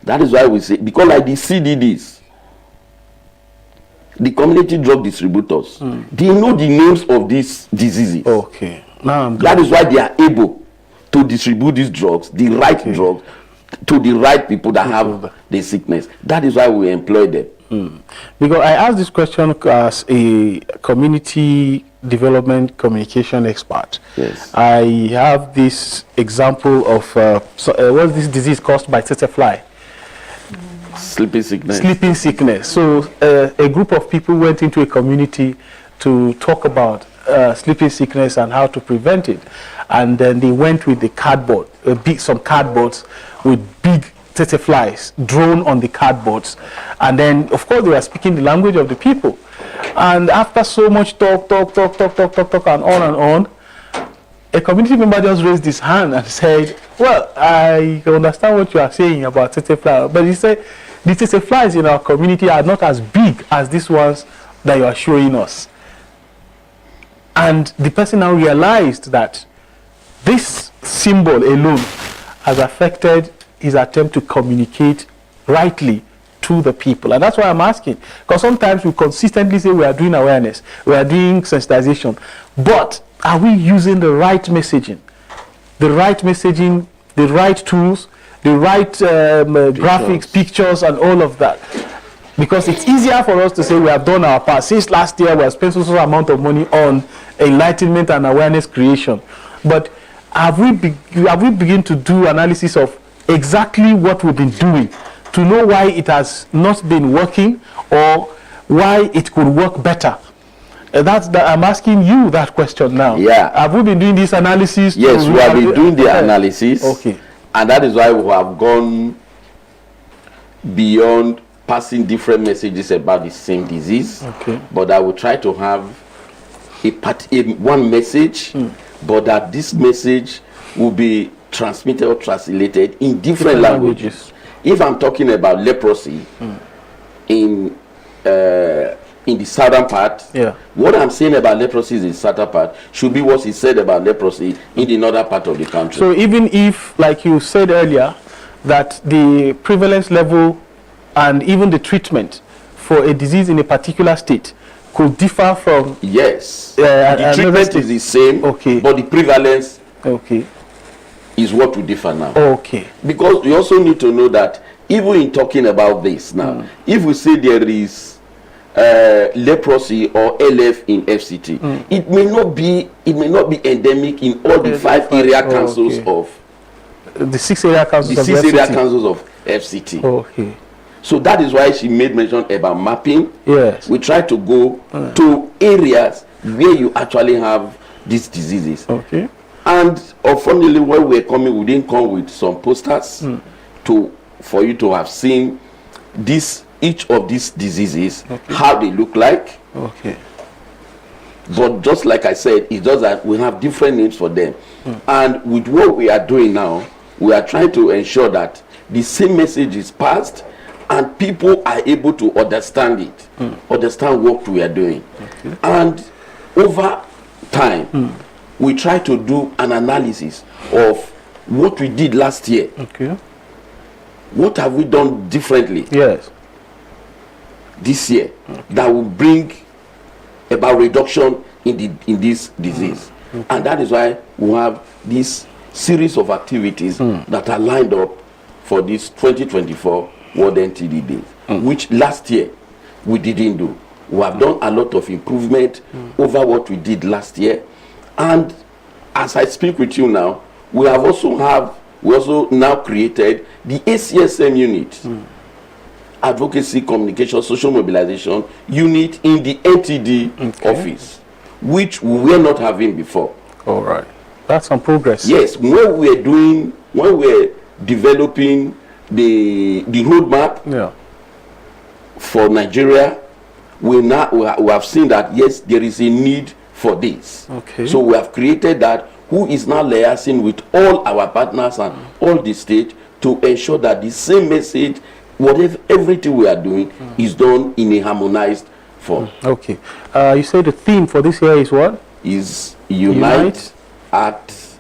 That is why we say, because like the CDDs, the community drug distributors, they know the names of these diseases. Okay. Now that is why they are able to distribute these drugs, the right drugs, to the right people that have the sickness. That is why we employ them. Because I asked this question as a community development communication expert. Yes. I have this example of what's this disease caused by tsetse fly? Sleeping sickness. Sleeping sickness. So a group of people went into a community to talk about sleeping sickness and how to prevent it. And then they went with the cardboard, some cardboards with big tsetse flies drawn on the cardboards. And then, of course, they were speaking the language of the people. And after so much talk, and on, a community member just raised his hand and said, well, I understand what you are saying about tsetse fly, but he said, the tsetse flies in our community are not as big as these ones that you are showing us. And the person now realized that this symbol alone has affected his attempt to communicate rightly to the people. And that's why I'm asking, because sometimes we consistently say we are doing awareness, we are doing sensitization, but are we using the right messaging? The right tools, the right graphics, pictures, and all of that. Because it's easier for us to say we have done our part. Since last year, we have spent so amount of money on enlightenment and awareness creation. But have we begin to do analysis of exactly what we've been doing to know why it has not been working or why it could work better? I'm asking you that question now. Yeah. Have we been doing this analysis? Yes, we have been doing the analysis. Okay. And that is why we have gone beyond passing different messages about the same disease. Okay. But I will try to have one message, but that this message will be transmitted or translated in different languages. If I'm talking about leprosy in the southern part, what I'm saying about leprosy in the southern part should be what is said about leprosy in the northern part of the country. So even if, like you said earlier, that the prevalence level and even the treatment for a disease in a particular state could differ from... Yes, the treatment is the same, but the prevalence is what will differ now. Because you also need to know that even in talking about this now, if we say there is leprosy or LF in FCT, it may not be endemic in all the 5 area councils of the 6 area councils of FCT. Okay. So that is why she made mention about mapping. Yes. We try to go to areas where you actually have these diseases. Okay. And unfortunately, when we were coming, we didn't come with some posters for you to have seen each of these diseases, how they look like. Okay. But just like I said, it's just that we have different names for them. And with what we are doing now, we are trying to ensure that the same message is passed and people are able to understand it, understand what we are doing. And over time, we try to do an analysis of what we did last year. What have we done differently this year that will bring about reduction in this disease? And that is why we have this series of activities that are lined up for this 2024 World NTD Days, which last year we didn't do. We have done a lot of improvement over what we did last year. And as I speak with you now, we also now created the ACSM unit, Advocacy, Communication, Social Mobilization unit in the NTD office, which we were not having before. All right. That's some progress. Yes, when we were developing the roadmap for Nigeria, we have seen that yes, there is a need for this. So we have created that, who is now liaising with all our partners and all the states to ensure that the same message, everything we are doing is done in a harmonized form. You say the theme for this year is what? Is Unite, Act,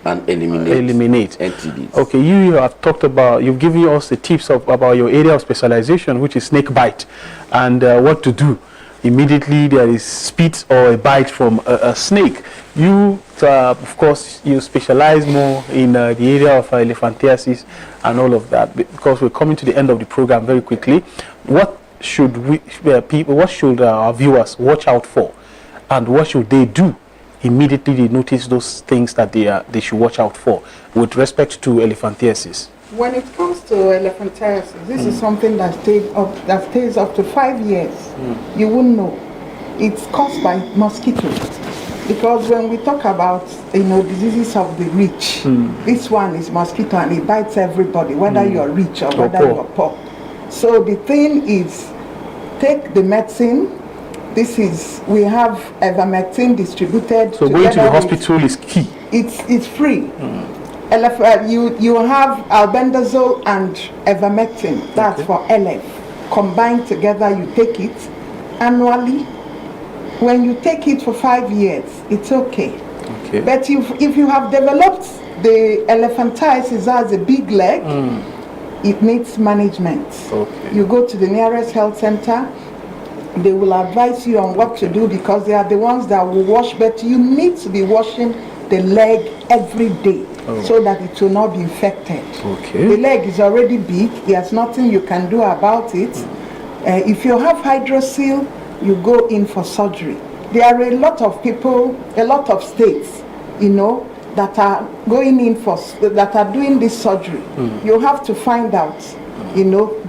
and eliminate NTDs. Okay, you have talked about, you've given us the tips about your area of specialization, which is snake bite, and what to do immediately there is spit or a bite from a snake. You, of course, you specialize more in the area of elephantiasis and all of that. Because we're coming to the end of the program very quickly, what should our viewers watch out for, and what should they do immediately they notice those things that they should watch out for with respect to elephantiasis? When it comes to elephantiasis, this is something that stays up to 5 years. You wouldn't know. It's caused by mosquitoes. Because when we talk about diseases of the rich, this one is mosquito and it bites everybody, whether you're rich or whether you're poor. So the thing is, take the medicine. We have ivermectin distributed. So going to the hospital is key. It's free. You have albendazole and ivermectin. That's for LF. Combined together, you take it annually. When you take it for 5 years, it's okay. But if you have developed the elephantiasis as a big leg, it needs management. You go to the nearest health center. They will advise you on what to do, because they are the ones that will wash, but you need to be washing the leg every day so that it will not be infected. The leg is already big. There's nothing you can do about it. If you have hydrocele, you go in for surgery. There are a lot of people, a lot of states, that are going in that are doing this surgery. You have to find out,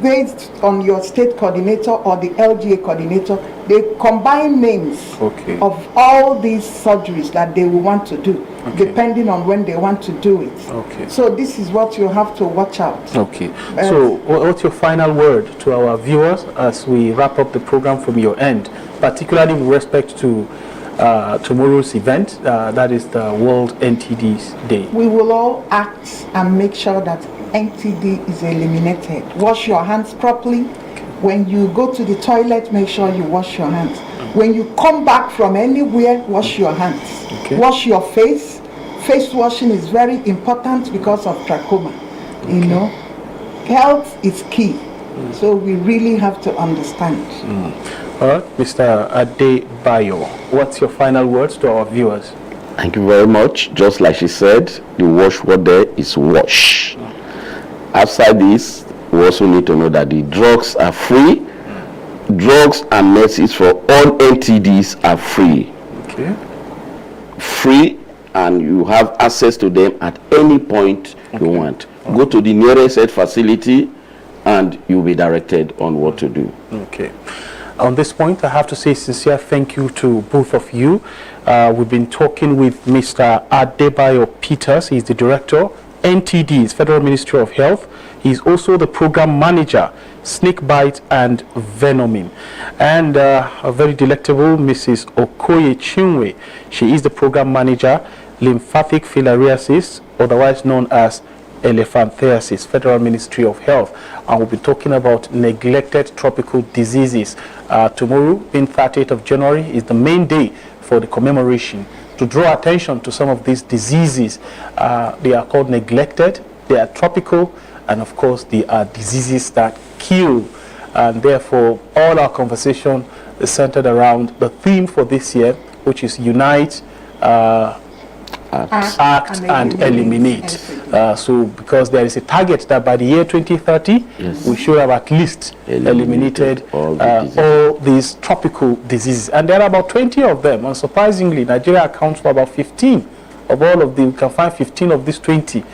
based on your state coordinator or the LGA coordinator, they combine names of all these surgeries that they will want to do, depending on when they want to do it. So this is what you have to watch out. So what's your final word to our viewers as we wrap up the program from your end, particularly with respect to tomorrow's event, that is the World NTDs Day? We will all act and make sure that NTD is eliminated. Wash your hands properly. When you go to the toilet, make sure you wash your hands. When you come back from anywhere, wash your hands. Wash your face. Face washing is very important because of trachoma. Health is key. So we really have to understand. All right, Mr. Adebayo, what's your final words to our viewers? Thank you very much. Just like she said, the wash word there is wash. Outside this, we also need to know that the drugs are free. Drugs and medicines for all NTDs are free. Free, and you have access to them at any point you want. Go to the nearest health facility and you'll be directed on what to do. On this point, I have to say sincere thank you to both of you. We've been talking with Mr. Adebayo Peters. He's the director, NTDs, Federal Ministry of Health. He's also the program manager, snake bite and venoming. And a very delectable Mrs. Okoye Chinwe. She is the program manager, lymphatic filariasis, otherwise known as elephantiasis, Federal Ministry of Health. And we'll be talking about neglected tropical diseases. Tomorrow, being 30th of January, is the main day for the commemoration to draw attention to some of these diseases. They are called neglected, they are tropical, and of course they are diseases that kill. And therefore, all our conversation is centered around the theme for this year, which is Unite, Act and Eliminate. So because there is a target that by the year 2030, we should have at least eliminated all these tropical diseases. And there are about 20 of them. Unsurprisingly, Nigeria accounts for about 15 of all of them. You can find 15 of these 20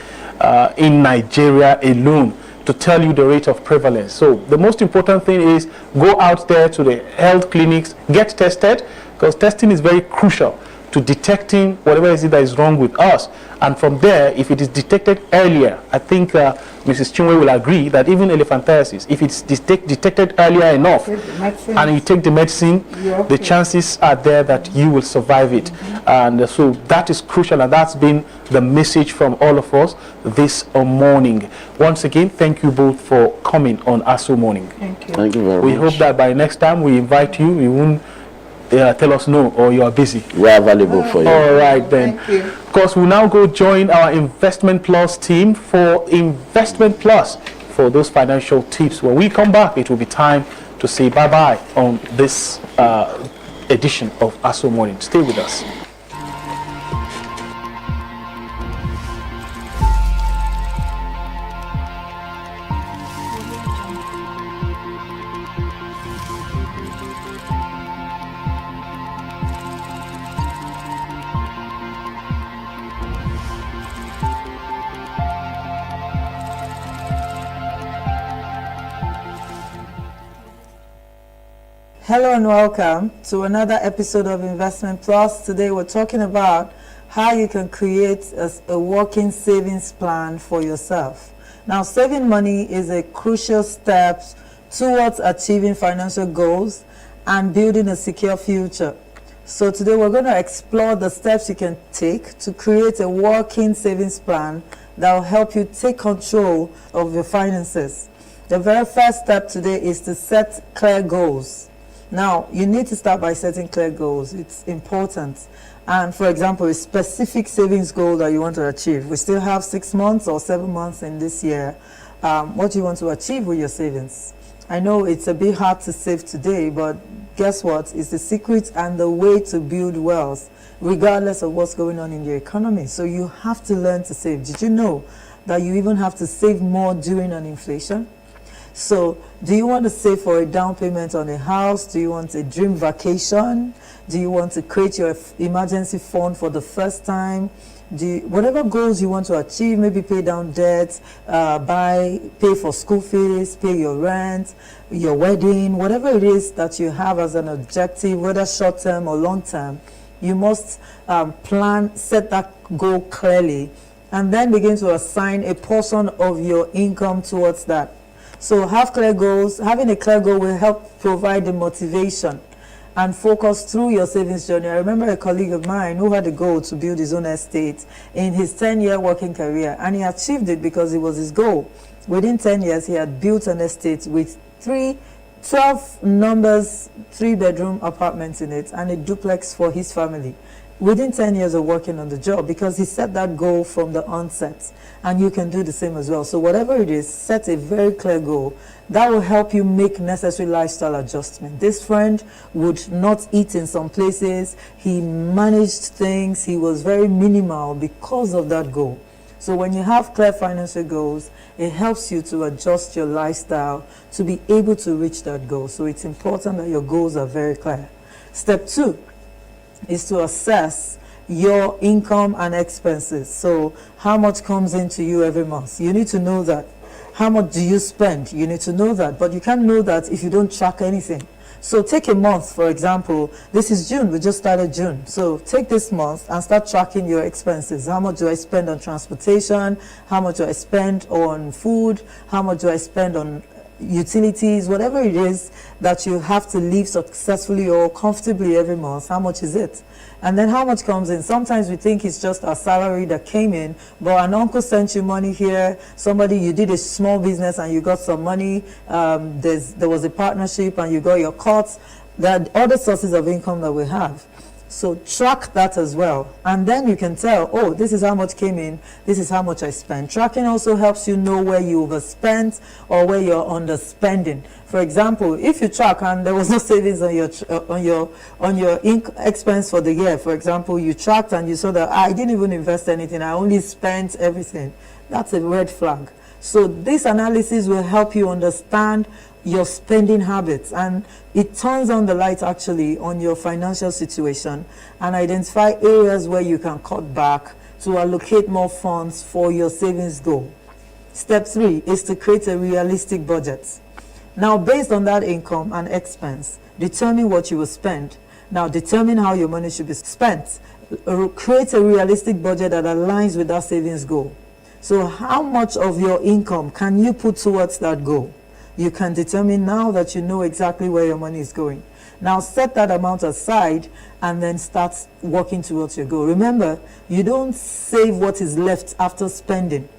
in Nigeria alone, to tell you the rate of prevalence. So the most important thing is go out there to the health clinics, get tested, because testing is very crucial to detecting whatever is it that is wrong with us. And from there, if it is detected earlier, I think Mrs. Chinwe will agree that even elephantiasis, if it's detected earlier enough and you take the medicine, the chances are there that you will survive it. And so that is crucial, and that's been the message from all of us this morning. Once again, thank you both for coming on Aso Morning. Thank you. Thank you very much. We hope that by next time we invite you, we won't tell us no, or you are busy. We are available for you. All right then. Thank you. Of course, we'll now go join our Investment Plus team for Investment Plus for those financial tips. When we come back, it will be time to say bye-bye on this edition of Aso Morning. Stay with us. Hello and welcome to another episode of Investment Plus. Today we're talking about how you can create a working savings plan for yourself. Now, saving money is a crucial step towards achieving financial goals and building a secure future. So today we're going to explore the steps you can take to create a working savings plan that will help you take control of your finances. The very first step today is to set clear goals. Now, you need to start by setting clear goals. It's important. And for example, a specific savings goal that you want to achieve. We still have 6 months or 7 months in this year. What do you want to achieve with your savings? I know it's a bit hard to save today, but guess what? It's the secret and the way to build wealth, regardless of what's going on in your economy. So you have to learn to save. Did you know that you even have to save more during an inflation? So, do you want to save for a down payment on a house? Do you want a dream vacation? Do you want to create your emergency fund for the first time? Whatever goals you want to achieve, maybe pay down debt, pay for school fees, pay your rent, your wedding, whatever it is that you have as an objective, whether short-term or long-term, you must set that goal clearly, and then begin to assign a portion of your income towards that. So have clear goals. Having a clear goal will help provide the motivation and focus through your savings journey. I remember a colleague of mine who had a goal to build his own estate in his 10-year working career, and he achieved it because it was his goal. Within 10 years, he had built an estate with 12 numbers, 3-bedroom apartments in it, and a duplex for his family. Within 10 years of working on the job, because he set that goal from the onset. And you can do the same as well. So whatever it is, set a very clear goal. That will help you make necessary lifestyle adjustment. This friend would not eat in some places. He managed things. He was very minimal because of that goal. So when you have clear financial goals, it helps you to adjust your lifestyle to be able to reach that goal. So it's important that your goals are very clear. Step 2 is to assess your income and expenses. So how much comes into you every month? You need to know that. How much do you spend? You need to know that. But you can't know that if you don't track anything. So take a month, for example. This is June. We just started June. So take this month and start tracking your expenses. How much do I spend on transportation? How much do I spend on food? How much do I spend on utilities? Whatever it is that you have to live successfully or comfortably every month, how much is it? And then how much comes in? Sometimes we think it's just our salary that came in, but an uncle sent you money here, you did a small business and you got some money, there was a partnership and you got your cuts. There are other sources of income that we have. So track that as well. And then you can tell, oh, this is how much came in, this is how much I spent. Tracking also helps you know where you overspent or where you're underspending. For example, if you track and there was no savings on your expense for the year, for example, you tracked and you saw that I didn't even invest anything, I only spent everything. That's a red flag. So this analysis will help you understand your spending habits, and it turns on the light actually on your financial situation and identify areas where you can cut back to allocate more funds for your savings goal. Step 3 is to create a realistic budget. Now, based on that income and expense, determine what you will spend. Now, determine how your money should be spent. Create a realistic budget that aligns with that savings goal. So how much of your income can you put towards that goal? You can determine now that you know exactly where your money is going. Now set that amount aside and then start working towards your goal. Remember, you don't save what is left after spending.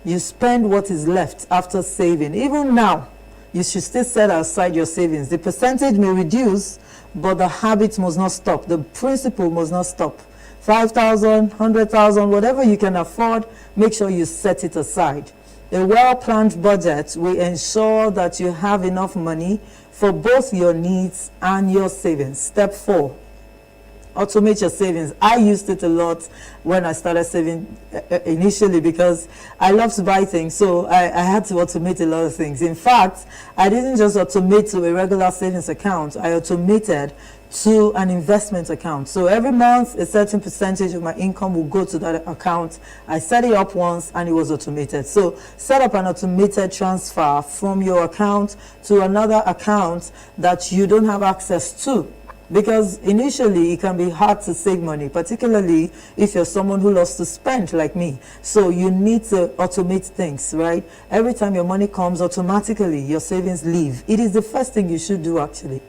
You spend what is left after saving. Even now, you should still set aside your savings. The percentage may reduce, but the habit must not stop. The principle must not stop. 5,000, 100,000, whatever you can afford, make sure you set it aside. A well-planned budget will ensure that you have enough money for both your needs and your savings. Step 4, automate your savings. I used it a lot when I started saving initially because I love to buy things, so I had to automate a lot of things. In fact, I didn't just automate to a regular savings account, I automated to an investment account. So every month a certain percentage of my income will go to that account. I set it up once and it was automated. So set up an automated transfer from your account to another account that you don't have access to, because initially it can be hard to save money, particularly if you're someone who loves to spend like me. So you need to automate things, right? Every time your money comes, automatically your savings leave. It is the first thing you should do, actually.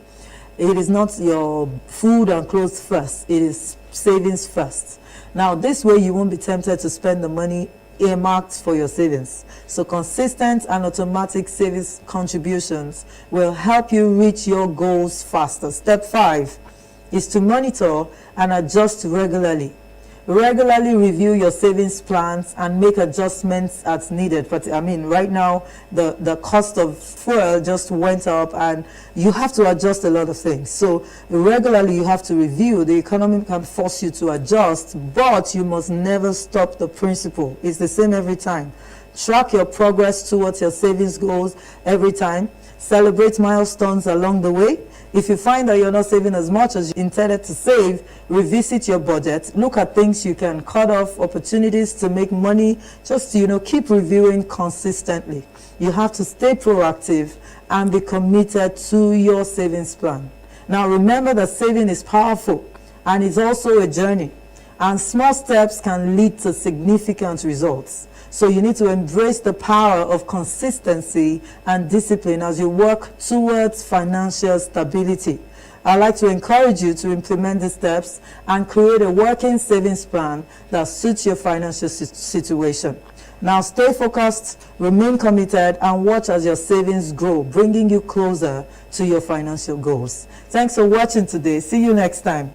It is not your food and clothes first, it is savings first. Now this way you won't be tempted to spend the money earmarked for your savings. So consistent and automatic savings contributions will help you reach your goals faster. Step 5 is to monitor and adjust regularly. Regularly review your savings plans and make adjustments as needed. But I mean, right now the cost of fuel just went up and you have to adjust a lot of things. So regularly you have to review. The economy can force you to adjust, but you must never stop the principle. It's the same every time. Track your progress towards your savings goals every time. Celebrate milestones along the way. If you find that you're not saving as much as you intended to save, revisit your budget. Look at things you can cut off, opportunities to make money. Just, keep reviewing consistently. You have to stay proactive and be committed to your savings plan. Now remember that saving is powerful and it's also a journey. And small steps can lead to significant results. So you need to embrace the power of consistency and discipline as you work towards financial stability. I'd like to encourage you to implement these steps and create a working savings plan that suits your financial situation. Now stay focused, remain committed, and watch as your savings grow, bringing you closer to your financial goals. Thanks for watching today. See you next time.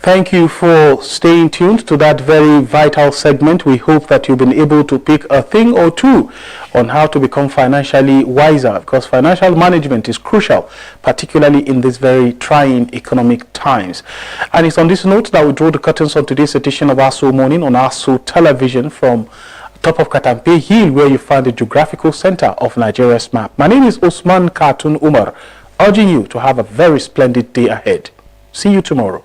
Thank you for staying tuned to that very vital segment. We hope that you've been able to pick a thing or two on how to become financially wiser, because financial management is crucial, particularly in these very trying economic times. And it's on this note that we draw the curtains on today's edition of Aso Morning on Aso Television from top of Katampe Hill, where you find the geographical center of Nigeria's map. My name is Osman Khatun Umar, urging you to have a very splendid day ahead. See you tomorrow.